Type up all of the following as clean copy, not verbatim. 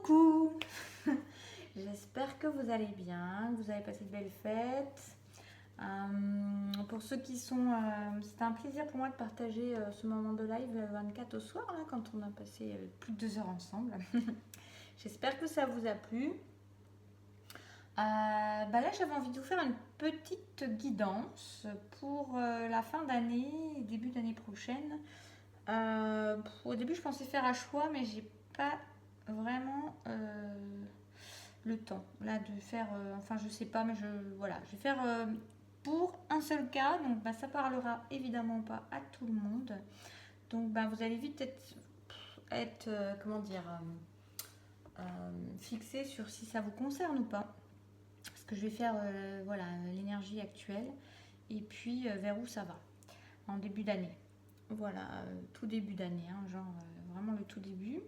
Coucou. J'espère que vous allez bien, que vous avez passé de belles fêtes. Pour ceux qui sont... c'était un plaisir pour moi de partager ce moment de live le 24 au soir, là, quand on a passé plus de 2 heures ensemble. J'espère que ça vous a plu. Là, j'avais envie de vous faire une petite guidance pour la fin d'année et début d'année prochaine. Au début, je pensais faire à choix, mais j'ai pas vraiment le temps là de faire. Enfin, je sais pas, mais voilà, je vais faire pour un seul cas. Donc, ça parlera évidemment pas à tout le monde. Donc, vous allez vite être comment dire, fixé sur si ça vous concerne ou pas. Parce que je vais faire voilà l'énergie actuelle et puis vers où ça va en début d'année. Voilà, tout début d'année, hein, genre vraiment le tout début.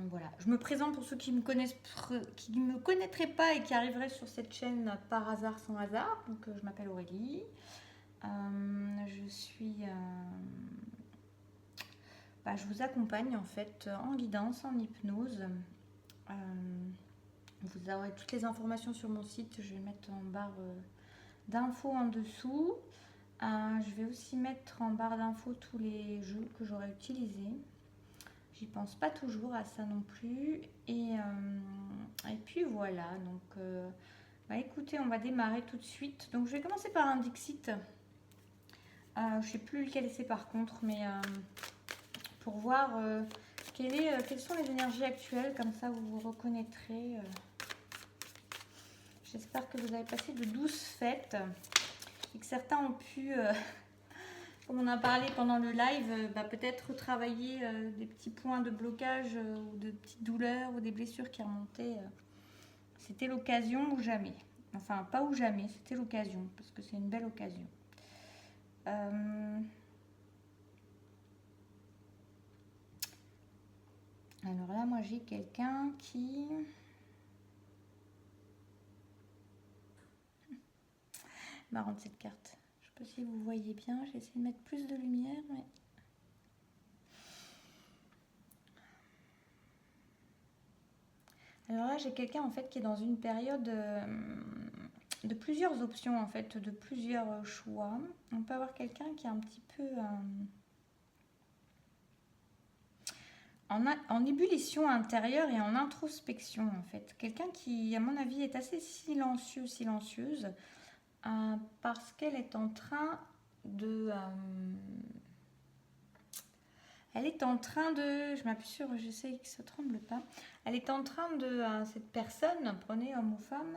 Voilà, je me présente pour ceux qui me connaissent, qui me connaîtraient pas et qui arriveraient sur cette chaîne par hasard, sans hasard. Donc, je m'appelle Aurélie. Je suis, je vous accompagne en fait en guidance, en hypnose. Vous aurez toutes les informations sur mon site. Je vais mettre en barre d'infos en dessous. Je vais aussi mettre en barre d'infos tous les jeux que j'aurais utilisés. J'y pense pas toujours à ça non plus. Et puis voilà. Donc, écoutez, on va démarrer tout de suite. Donc, je vais commencer par un Dixit. Je sais plus lequel c'est par contre, mais pour voir quelles sont les énergies actuelles. Comme ça, vous vous reconnaîtrez. J'espère que vous avez passé de douces fêtes et que certains ont pu, comme on a parlé pendant le live, peut-être retravailler des petits points de blocage ou de petites douleurs ou des blessures qui remontaient. C'était l'occasion ou jamais. Enfin, pas ou jamais, c'était l'occasion, parce que c'est une belle occasion. Alors là, moi, j'ai quelqu'un qui... Marrante cette carte. Je ne sais pas si vous voyez bien. J'ai essayé de mettre plus de lumière, mais... Alors là, j'ai quelqu'un en fait qui est dans une période de plusieurs options, en fait, de plusieurs choix. On peut avoir quelqu'un qui est un petit peu en ébullition intérieure et en introspection, en fait. Quelqu'un qui, à mon avis, est assez silencieuse, parce qu'elle est en train de... elle est en train de... Je m'appuie sur... J'essaie que ça ne tremble pas. Elle est en train de... cette personne, prenez homme ou femme...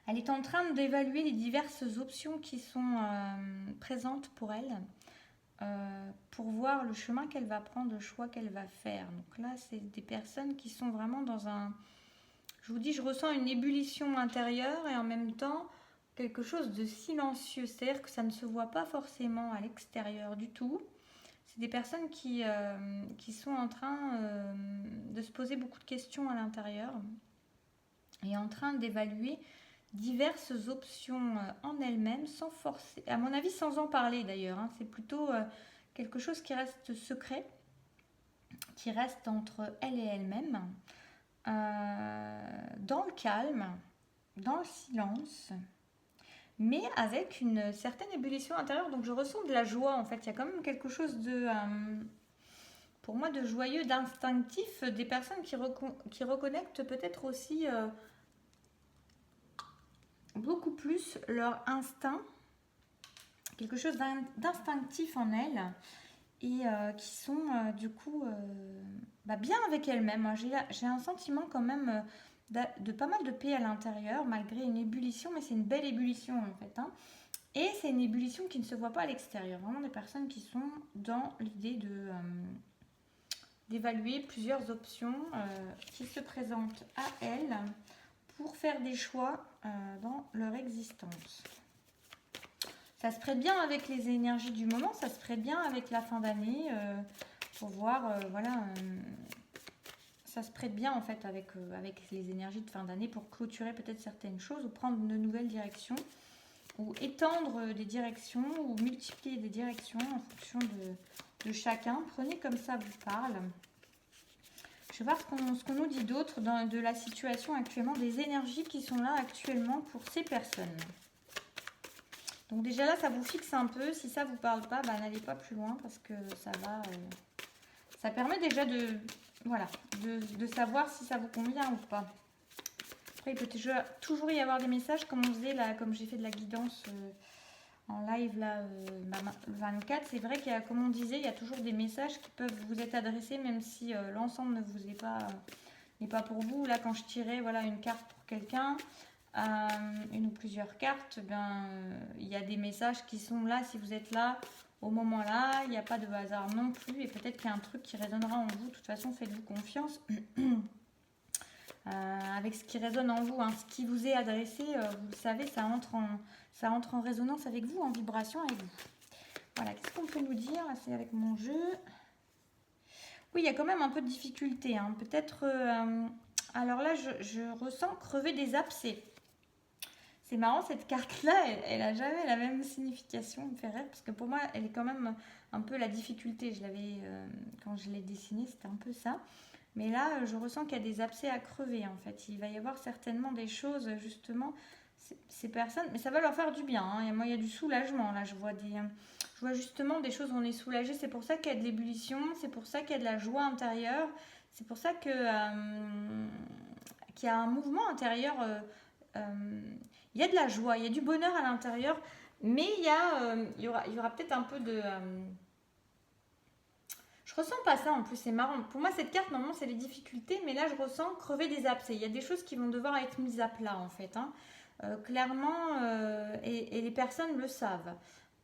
Elle est en train d'évaluer les diverses options qui sont présentes pour elle, pour voir le chemin qu'elle va prendre, le choix qu'elle va faire. Donc là, c'est des personnes qui sont vraiment dans un... Je vous dis, je ressens une ébullition intérieure et en même temps quelque chose de silencieux. C'est-à-dire que ça ne se voit pas forcément à l'extérieur du tout. C'est des personnes qui sont en train de se poser beaucoup de questions à l'intérieur et en train d'évaluer diverses options en elles-mêmes, sans forcer, à mon avis sans en parler d'ailleurs. C'est plutôt quelque chose qui reste secret, qui reste entre elle et elle-même, dans le calme, dans le silence, mais avec une certaine ébullition intérieure. Donc je ressens de la joie en fait. Il y a quand même quelque chose de, pour moi, de joyeux, d'instinctif, des personnes qui reconnectent peut-être aussi beaucoup plus leur instinct, quelque chose d'instinctif en elles, et qui sont du coup bien avec elles-mêmes. J'ai un sentiment quand même de pas mal de paix à l'intérieur, malgré une ébullition, mais c'est une belle ébullition en fait. Et c'est une ébullition qui ne se voit pas à l'extérieur. Vraiment des personnes qui sont dans l'idée d'évaluer plusieurs options qui se présentent à elles pour faire des choix dans leur existence. Ça se prête bien avec les énergies du moment, ça se prête bien avec la fin d'année pour voir, ça se prête bien en fait avec les énergies de fin d'année pour clôturer peut-être certaines choses ou prendre de nouvelles directions ou étendre des directions ou multiplier des directions en fonction de chacun. Prenez comme ça vous parle. Je vais voir ce qu'on nous dit d'autre de la situation actuellement, des énergies qui sont là actuellement pour ces personnes. Donc déjà là, ça vous fixe un peu. Si ça ne vous parle pas, bah, n'allez pas plus loin parce que ça va... ça permet déjà voilà, de savoir si ça vous convient ou pas. Après, il peut toujours y avoir des messages comme on faisait là, comme j'ai fait de la guidance en live là, le 24. C'est vrai qu'il y a, comme on disait, il y a toujours des messages qui peuvent vous être adressés, même si l'ensemble ne vous est pas, n'est pas pour vous. Là, quand je tirais voilà, une carte pour quelqu'un, une ou plusieurs cartes, il y a des messages qui sont là si vous êtes là au moment là. Il n'y a pas de hasard non plus, et peut-être qu'il y a un truc qui résonnera en vous. De toute façon, faites-vous confiance. Avec ce qui résonne en vous, hein. Ce qui vous est adressé, vous le savez, ça entre en résonance avec vous, en vibration avec vous. Voilà, qu'est-ce qu'on peut nous dire? C'est avec mon jeu. Oui, il y a quand même un peu de difficulté, hein. Peut-être... alors là, je ressens crever des abcès. C'est marrant, cette carte-là, elle n'a jamais la même signification, elle me fait rire, parce que pour moi, elle est quand même un peu la difficulté. Je l'avais, quand je l'ai dessinée, c'était un peu ça. Mais là, je ressens qu'il y a des abcès à crever, en fait. Il va y avoir certainement des choses, justement, ces personnes, mais ça va leur faire du bien, hein. Et moi, il y a du soulagement, là. Je vois justement des choses où on est soulagé. C'est pour ça qu'il y a de l'ébullition, c'est pour ça qu'il y a de la joie intérieure, c'est pour ça qu'il y a un mouvement intérieur. Il y a de la joie, il y a du bonheur à l'intérieur, mais il y aura peut-être un peu de... Je ressens pas ça en plus, c'est marrant. Pour moi, cette carte, normalement, c'est les difficultés, mais là, je ressens crever des abcès. Il y a des choses qui vont devoir être mises à plat, en fait, hein. Clairement, et les personnes le savent.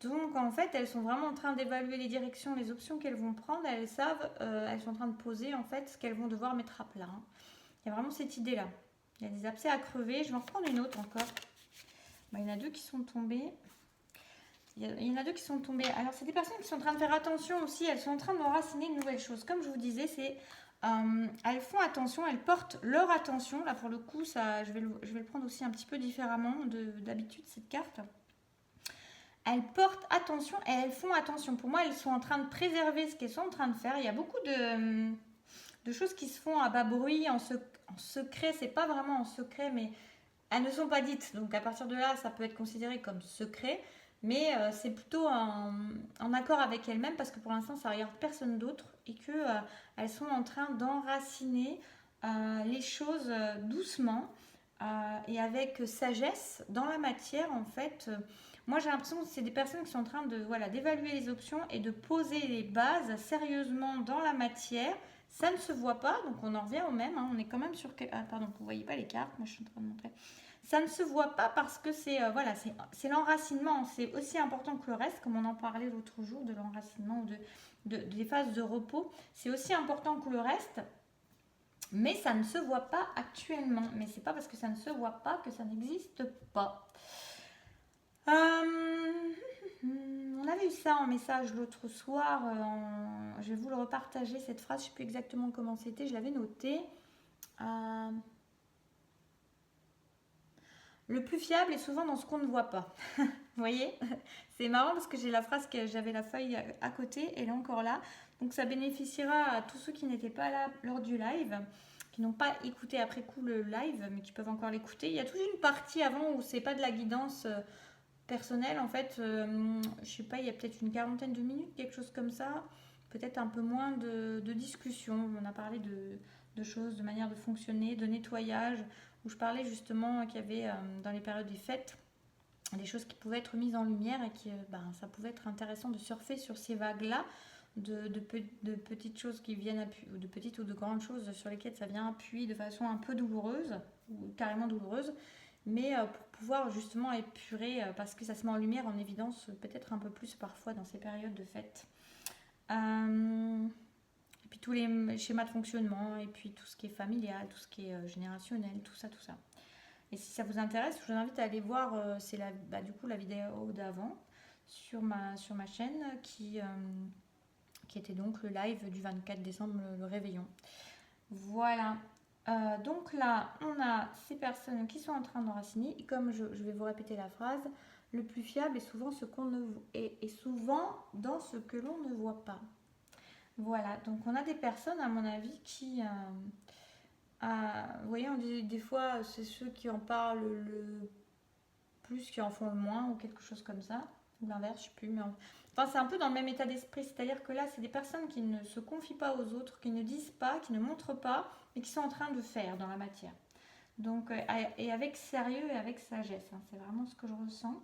Donc, en fait, elles sont vraiment en train d'évaluer les directions, les options qu'elles vont prendre. Elles savent, elles sont en train de poser, en fait, ce qu'elles vont devoir mettre à plat, hein. Il y a vraiment cette idée-là. Il y a des abcès à crever. Je vais en reprendre une autre encore. Il y en a deux qui sont tombés. Il y en a deux qui sont tombés. Alors, c'est des personnes qui sont en train de faire attention aussi. Elles sont en train d'enraciner de nouvelles choses. Comme je vous disais, elles font attention, elles portent leur attention. Là, pour le coup, je vais le prendre aussi un petit peu différemment d'habitude, cette carte. Elles portent attention et elles font attention. Pour moi, elles sont en train de préserver ce qu'elles sont en train de faire. Il y a beaucoup de choses qui se font à bas bruit, en secret. C'est pas vraiment en secret, mais elles ne sont pas dites. Donc, à partir de là, ça peut être considéré comme secret. Mais c'est plutôt en accord avec elles-mêmes parce que pour l'instant, ça ne regarde personne d'autre et qu'elles sont en train d'enraciner les choses doucement et avec sagesse dans la matière. En fait, moi, j'ai l'impression que c'est des personnes qui sont en train d'évaluer les options et de poser les bases sérieusement dans la matière. Ça ne se voit pas, donc on en revient au même, hein. On est quand même sur... Ah, pardon, vous ne voyez pas les cartes, moi je suis en train de montrer. Ça ne se voit pas parce que c'est l'enracinement. C'est aussi important que le reste, comme on en parlait l'autre jour, de l'enracinement, des phases de repos. C'est aussi important que le reste, mais ça ne se voit pas actuellement. Mais c'est pas parce que ça ne se voit pas que ça n'existe pas. On avait eu ça en message l'autre soir. Je vais vous le repartager, cette phrase. Je ne sais plus exactement comment c'était. Je l'avais notée. Le plus fiable est souvent dans ce qu'on ne voit pas. Vous voyez? C'est marrant parce que j'ai la phrase, j'avais la feuille à côté, elle est encore là. Donc ça bénéficiera à tous ceux qui n'étaient pas là lors du live, qui n'ont pas écouté après coup le live, mais qui peuvent encore l'écouter. Il y a toute une partie avant où c'est pas de la guidance personnelle. En fait, je sais pas, il y a peut-être une quarantaine de minutes, quelque chose comme ça. Peut-être un peu moins de discussion. On a parlé de choses, de manière de fonctionner, de nettoyage, où je parlais justement qu'il y avait dans les périodes des fêtes des choses qui pouvaient être mises en lumière et que ça pouvait être intéressant de surfer sur ces vagues-là, de petites choses qui viennent appuyer, ou de petites ou de grandes choses sur lesquelles ça vient appuyer de façon un peu douloureuse, ou carrément douloureuse, mais pour pouvoir justement épurer, parce que ça se met en lumière, en évidence, peut-être un peu plus parfois dans ces périodes de fêtes. Et puis tous les schémas de fonctionnement, et puis tout ce qui est familial, tout ce qui est générationnel, tout ça. Et si ça vous intéresse, je vous invite à aller voir, c'est du coup la vidéo d'avant sur ma chaîne qui était donc le live du 24 décembre, le réveillon. Voilà. Donc là, on a ces personnes qui sont en train d'enraciner. Et comme je vais vous répéter la phrase, Le plus fiable est souvent, est souvent dans ce que l'on ne voit pas. Voilà, donc on a des personnes, à mon avis, qui... vous voyez, on dit des fois, c'est ceux qui en parlent le plus qui en font le moins, ou quelque chose comme ça. Ou l'inverse, je sais plus. Mais enfin, c'est un peu dans le même état d'esprit. C'est-à-dire que là, c'est des personnes qui ne se confient pas aux autres, qui ne disent pas, qui ne montrent pas, mais qui sont en train de faire dans la matière. Donc, et avec sérieux et avec sagesse. Hein, c'est vraiment ce que je ressens.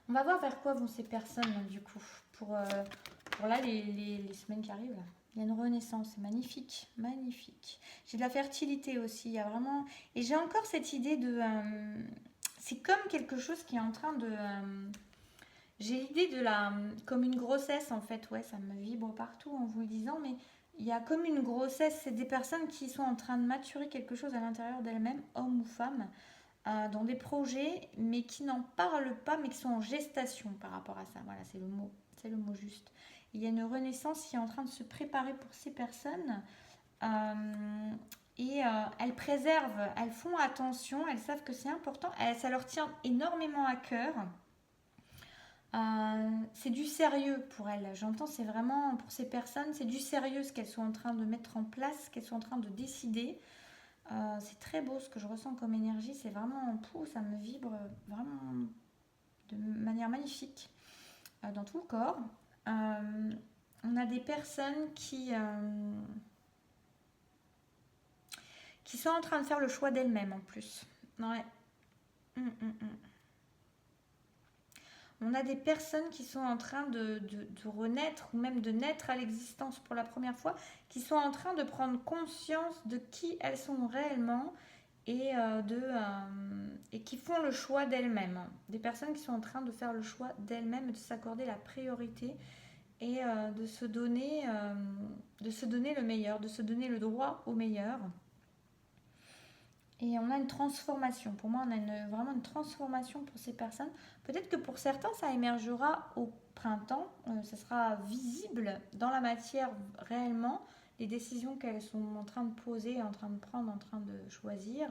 On va voir vers quoi vont ces personnes, du coup, pour là, les semaines qui arrivent. Il y a une renaissance, c'est magnifique, magnifique. J'ai de la fertilité aussi, il y a vraiment... Et j'ai encore cette idée de... c'est comme quelque chose qui est en train de... j'ai l'idée de la... Comme une grossesse, en fait, ouais, ça me vibre partout en vous le disant, mais il y a comme une grossesse, c'est des personnes qui sont en train de maturer quelque chose à l'intérieur d'elles-mêmes, hommes ou femmes, dans des projets, mais qui n'en parlent pas, mais qui sont en gestation par rapport à ça. Voilà, c'est le mot juste. Il y a une renaissance qui est en train de se préparer pour ces personnes. Et elles préservent, elles font attention, elles savent que c'est important, ça leur tient énormément à cœur. C'est du sérieux pour elles. J'entends, c'est vraiment pour ces personnes, c'est du sérieux ce qu'elles sont en train de mettre en place, ce qu'elles sont en train de décider. C'est très beau ce que je ressens comme énergie, c'est vraiment, ça me vibre vraiment de manière magnifique dans tout le corps. On a des personnes qui sont en train de faire le choix d'elles-mêmes en plus. Ouais. On a des personnes qui sont en train de renaître ou même de naître à l'existence pour la première fois, qui sont en train de prendre conscience de qui elles sont réellement et, et qui font le choix d'elles-mêmes. Des personnes qui sont en train de faire le choix d'elles-mêmes et de s'accorder la priorité et de se donner le meilleur, de se donner le droit au meilleur. Et on a une transformation. Pour moi, on a vraiment une transformation pour ces personnes. Peut-être que pour certains, ça émergera au printemps. Ça sera visible dans la matière réellement. Les décisions qu'elles sont en train de poser, en train de prendre, en train de choisir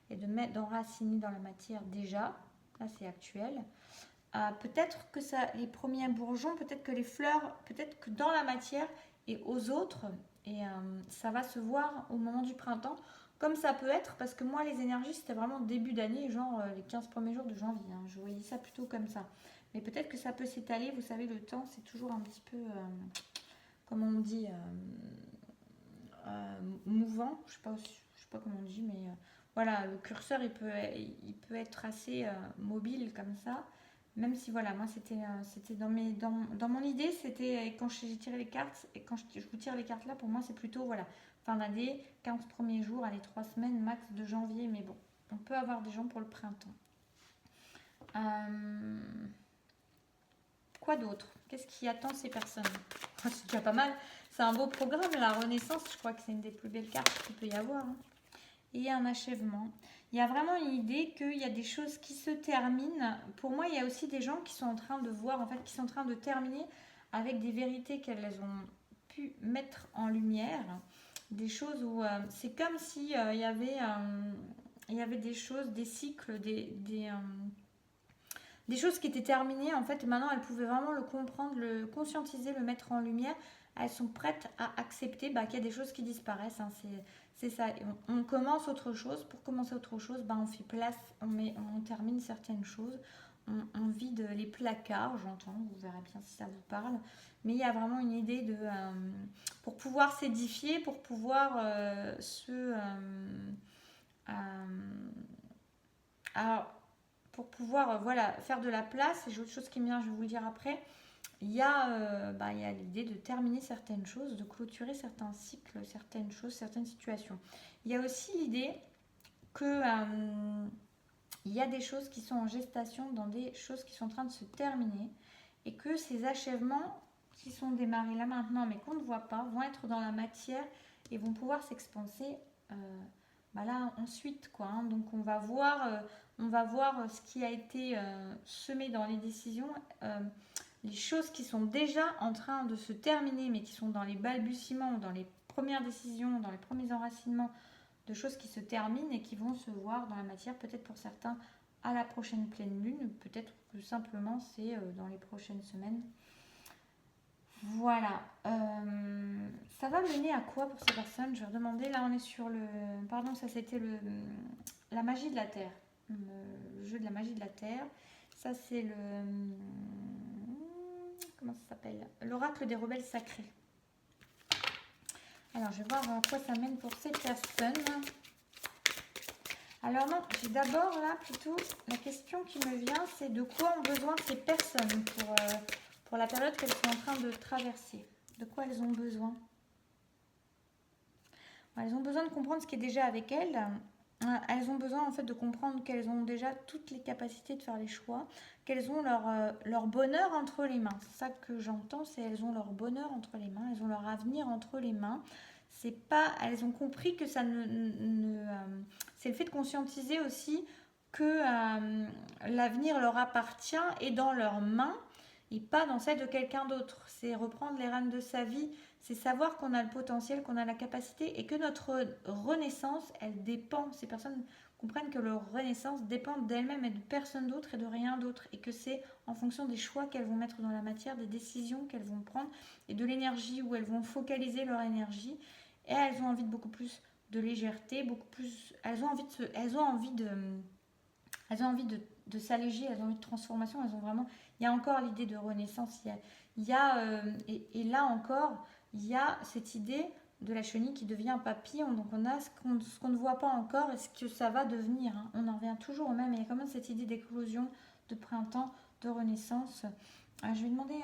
et de mettre d'enraciner dans la matière déjà. Là, c'est actuel. Peut-être que les premiers bourgeons, peut-être que les fleurs, peut-être que dans la matière et aux autres. Et ça va se voir au moment du printemps. Comme ça peut être, parce que moi, les énergies, c'était vraiment début d'année, genre les 15 premiers jours de janvier. Hein. Je voyais ça plutôt comme ça. Mais peut-être que ça peut s'étaler. Vous savez, le temps, c'est toujours un petit peu, comment on dit, mouvant. Je ne sais pas comment on dit, mais voilà, le curseur, il peut être assez mobile comme ça. Même si, voilà, moi, c'était dans mon idée, c'était quand j'ai tiré les cartes, et quand je vous tire les cartes là, pour moi, c'est plutôt, voilà, fin d'année, 15 premiers jours, allez, 3 semaines max de janvier, mais bon, on peut avoir des gens pour le printemps. Quoi d'autre? Qu'est-ce qui attend ces personnes? C'est déjà pas mal. C'est un beau programme, la Renaissance, je crois que c'est une des plus belles cartes qu'il peut y avoir. Hein. Et un achèvement. Il y a vraiment une idée qu'il y a des choses qui se terminent. Pour moi, il y a aussi des gens qui sont en train de voir, en fait, qui sont en train de terminer avec des vérités qu'elles ont pu mettre en lumière. Des choses où c'est comme si il y avait des choses, des cycles, des choses qui étaient terminées en fait. Et maintenant, elles pouvaient vraiment le comprendre, le conscientiser, le mettre en lumière. Elles sont prêtes à accepter qu'il y a des choses qui disparaissent. Hein. C'est ça. On commence autre chose. Pour commencer autre chose, on fait place, on termine certaines choses. On vide les placards, j'entends, vous verrez bien si ça vous parle. Mais il y a vraiment une idée de... pour pouvoir s'édifier, pour pouvoir pour pouvoir voilà, faire de la place, et j'ai autre chose qui me vient, je vais vous le dire après, il y a l'idée de terminer certaines choses, de clôturer certains cycles, certaines choses, certaines situations. Il y a aussi l'idée que il y a des choses qui sont en gestation dans des choses qui sont en train de se terminer et que ces achèvements qui sont démarrés là maintenant mais qu'on ne voit pas vont être dans la matière et vont pouvoir s'expanser là ensuite quoi. Hein. Donc on va voir ce qui a été semé dans les décisions, les choses qui sont déjà en train de se terminer mais qui sont dans les balbutiements, dans les premières décisions, dans les premiers enracinements de choses qui se terminent et qui vont se voir dans la matière, peut-être pour certains à la prochaine pleine lune. Peut-être que simplement c'est dans les prochaines semaines. Voilà. Ça va mener à quoi pour ces personnes? Je vais redemander. Là, on est sur le... Pardon, ça c'était la magie de la Terre. Le jeu de la magie de la Terre. Ça, c'est le... Comment ça s'appelle? L'oracle des rebelles sacrés. Alors, je vais voir à quoi ça mène pour ces personnes. Alors non, j'ai d'abord là plutôt la question qui me vient, c'est de quoi ont besoin ces personnes pour la période qu'elles sont en train de traverser. De quoi elles ont besoin? Elles ont besoin de comprendre ce qui est déjà avec elles. Elles ont besoin en fait de comprendre qu'elles ont déjà toutes les capacités de faire les choix, qu'elles ont leur bonheur entre les mains. C'est ça que j'entends, c'est elles ont leur bonheur entre les mains, elles ont leur avenir entre les mains. C'est pas, elles ont compris que ça c'est le fait de conscientiser aussi que l'avenir leur appartient et dans leurs mains et pas dans celle de quelqu'un d'autre. C'est reprendre les rênes de sa vie, c'est savoir qu'on a le potentiel, qu'on a la capacité et que notre renaissance, elle dépend. Ces personnes comprennent que leur renaissance dépend d'elles-mêmes et de personne d'autre et de rien d'autre et que c'est en fonction des choix qu'elles vont mettre dans la matière, des décisions qu'elles vont prendre et de l'énergie où elles vont focaliser leur énergie. Et elles ont envie de beaucoup plus de légèreté, beaucoup plus. Elles ont envie de s'alléger, elles ont envie de transformation, elles ont vraiment. Il y a encore l'idée de renaissance, et là encore, il y a cette idée de la chenille qui devient un papillon. Donc on a ce qu'on ne voit pas encore et ce que ça va devenir. Hein. On en revient toujours au même. Il y a quand même cette idée d'éclosion, de printemps, de renaissance. Je vais demander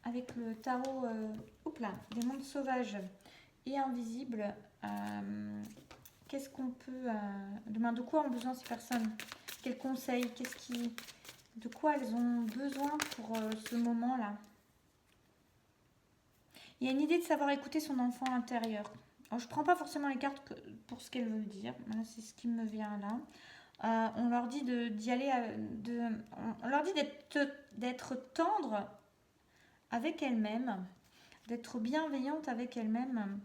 avec le tarot des mondes sauvages et invisibles. Qu'est-ce qu'on peut... de quoi ont besoin ces personnes? Quels conseils? De quoi elles ont besoin pour ce moment-là? Il y a une idée de savoir écouter son enfant intérieur. Alors, je ne prends pas forcément les cartes pour ce qu'elles veulent dire. C'est ce qui me vient là. On leur dit d'y aller... on leur dit d'être tendre avec elles-mêmes, d'être bienveillante avec elles-mêmes.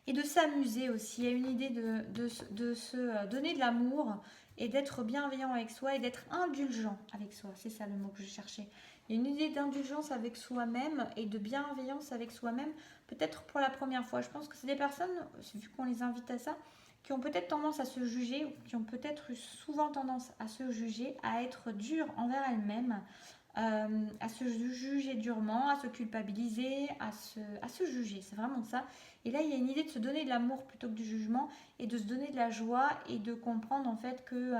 Et de s'amuser aussi. Il y a une idée de se donner de l'amour et d'être bienveillant avec soi et d'être indulgent avec soi. C'est ça le mot que je cherchais. Il y a une idée d'indulgence avec soi-même et de bienveillance avec soi-même, peut-être pour la première fois. Je pense que c'est des personnes, vu qu'on les invite à ça, qui ont peut-être tendance à se juger, ou qui ont peut-être eu souvent tendance à se juger, à être dures envers elles-mêmes, à se juger durement, à se culpabiliser, à se juger. C'est vraiment ça. Et là, il y a une idée de se donner de l'amour plutôt que du jugement et de se donner de la joie et de comprendre en fait que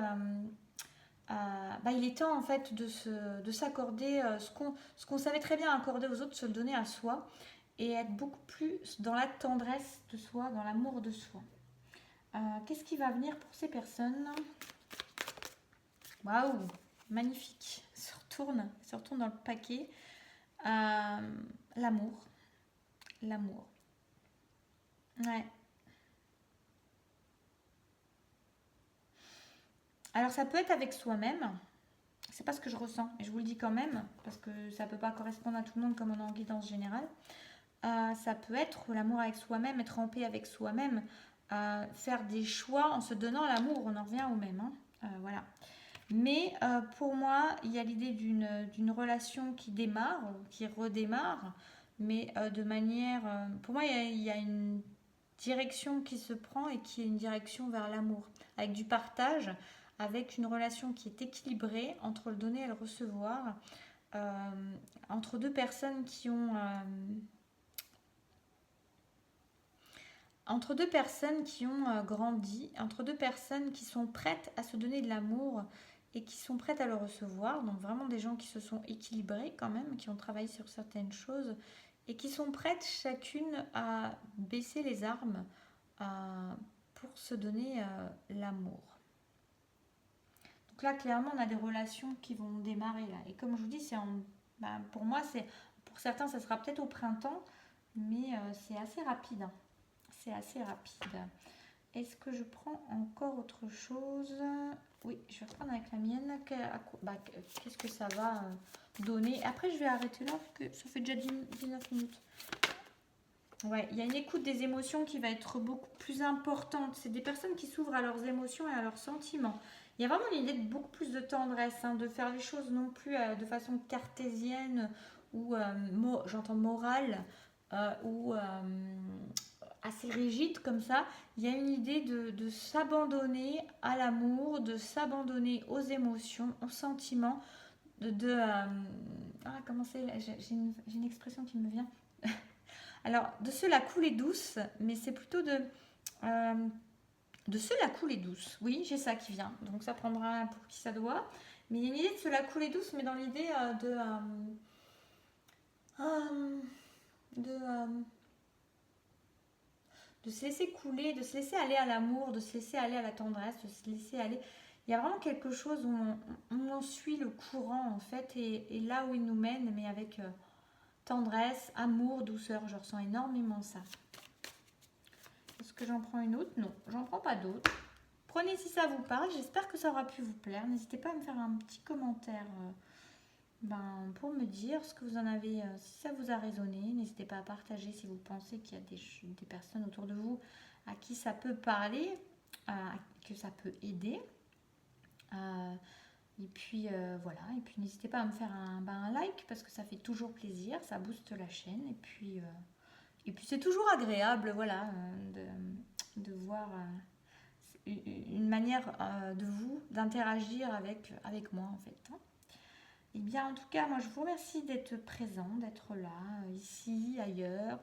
il est temps en fait de s'accorder ce qu'on savait très bien accorder aux autres, se le donner à soi et être beaucoup plus dans la tendresse de soi, dans l'amour de soi. Qu'est-ce qui va venir pour ces personnes? Waouh, magnifique. Se retourne dans le paquet. L'amour. L'amour. Ouais. Alors ça peut être avec soi-même. C'est pas ce que je ressens. Et je vous le dis quand même, parce que ça peut pas correspondre à tout le monde comme on est en guidance générale. Ça peut être l'amour avec soi-même, être en paix avec soi-même, faire des choix en se donnant l'amour. On en revient au même. Hein. Voilà. Mais pour moi, il y a l'idée d'une relation qui démarre, qui redémarre, mais de manière... pour moi, il y a une direction qui se prend et qui est une direction vers l'amour, avec du partage, avec une relation qui est équilibrée entre le donner et le recevoir, entre deux personnes qui ont... entre deux personnes qui ont grandi, entre deux personnes qui sont prêtes à se donner de l'amour et qui sont prêtes à le recevoir, donc vraiment des gens qui se sont équilibrés quand même, qui ont travaillé sur certaines choses et qui sont prêtes chacune à baisser les armes pour se donner l'amour. Donc là, clairement, on a des relations qui vont démarrer là. Et comme je vous dis, pour moi, pour certains, ça sera peut-être au printemps, mais c'est assez rapide. Hein. C'est assez rapide. Est-ce que je prends encore autre chose? Oui, je vais reprendre avec la mienne. Qu'est-ce que ça va donner? Après, je vais arrêter là parce que ça fait déjà 19 minutes. Ouais, il y a une écoute des émotions qui va être beaucoup plus importante. C'est des personnes qui s'ouvrent à leurs émotions et à leurs sentiments. Il y a vraiment l'idée de beaucoup plus de tendresse, hein, de faire les choses non plus de façon cartésienne ou j'entends morale ou assez rigide comme ça. Il y a une idée de s'abandonner à l'amour, de s'abandonner aux émotions, aux sentiments, comment c'est, j'ai une expression qui me vient. Alors, de se la couler douce, mais c'est plutôt de se la couler douce. Oui, j'ai ça qui vient. Donc, ça prendra pour qui ça doit. Mais il y a une idée de se la couler douce, mais dans l'idée de, de se laisser couler, de se laisser aller à l'amour, de se laisser aller à la tendresse, de se laisser aller. Il y a vraiment quelque chose où on suit le courant, en fait, et là où il nous mène, mais avec tendresse, amour, douceur. Je ressens énormément ça. Est-ce que j'en prends une autre? Non, j'en prends pas d'autre. Prenez si ça vous parle. J'espère que ça aura pu vous plaire. N'hésitez pas à me faire un petit commentaire pour me dire ce que vous en avez, si ça vous a résonné. N'hésitez pas à partager si vous pensez qu'il y a des personnes autour de vous à qui ça peut parler, que ça peut aider. Et puis voilà, et puis n'hésitez pas à me faire un like parce que ça fait toujours plaisir, ça booste la chaîne. Et puis c'est toujours agréable, voilà, de voir une manière de vous d'interagir avec moi en fait. Et bien en tout cas, moi je vous remercie d'être présent, d'être là, ici, ailleurs,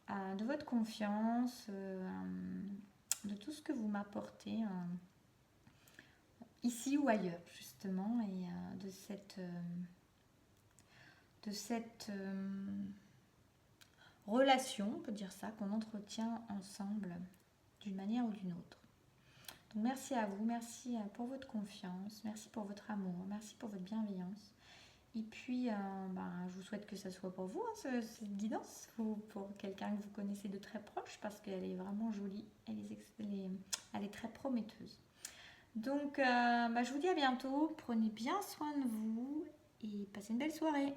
de votre confiance, de tout ce que vous m'apportez ici ou ailleurs justement, et de cette relation, on peut dire ça, qu'on entretient ensemble d'une manière ou d'une autre. Donc merci à vous, merci pour votre confiance, merci pour votre amour, merci pour votre bienveillance. Et puis, je vous souhaite que ça soit pour vous, hein, cette guidance, pour quelqu'un que vous connaissez de très proche, parce qu'elle est vraiment jolie, elle est très prometteuse. Donc, je vous dis à bientôt, prenez bien soin de vous et passez une belle soirée.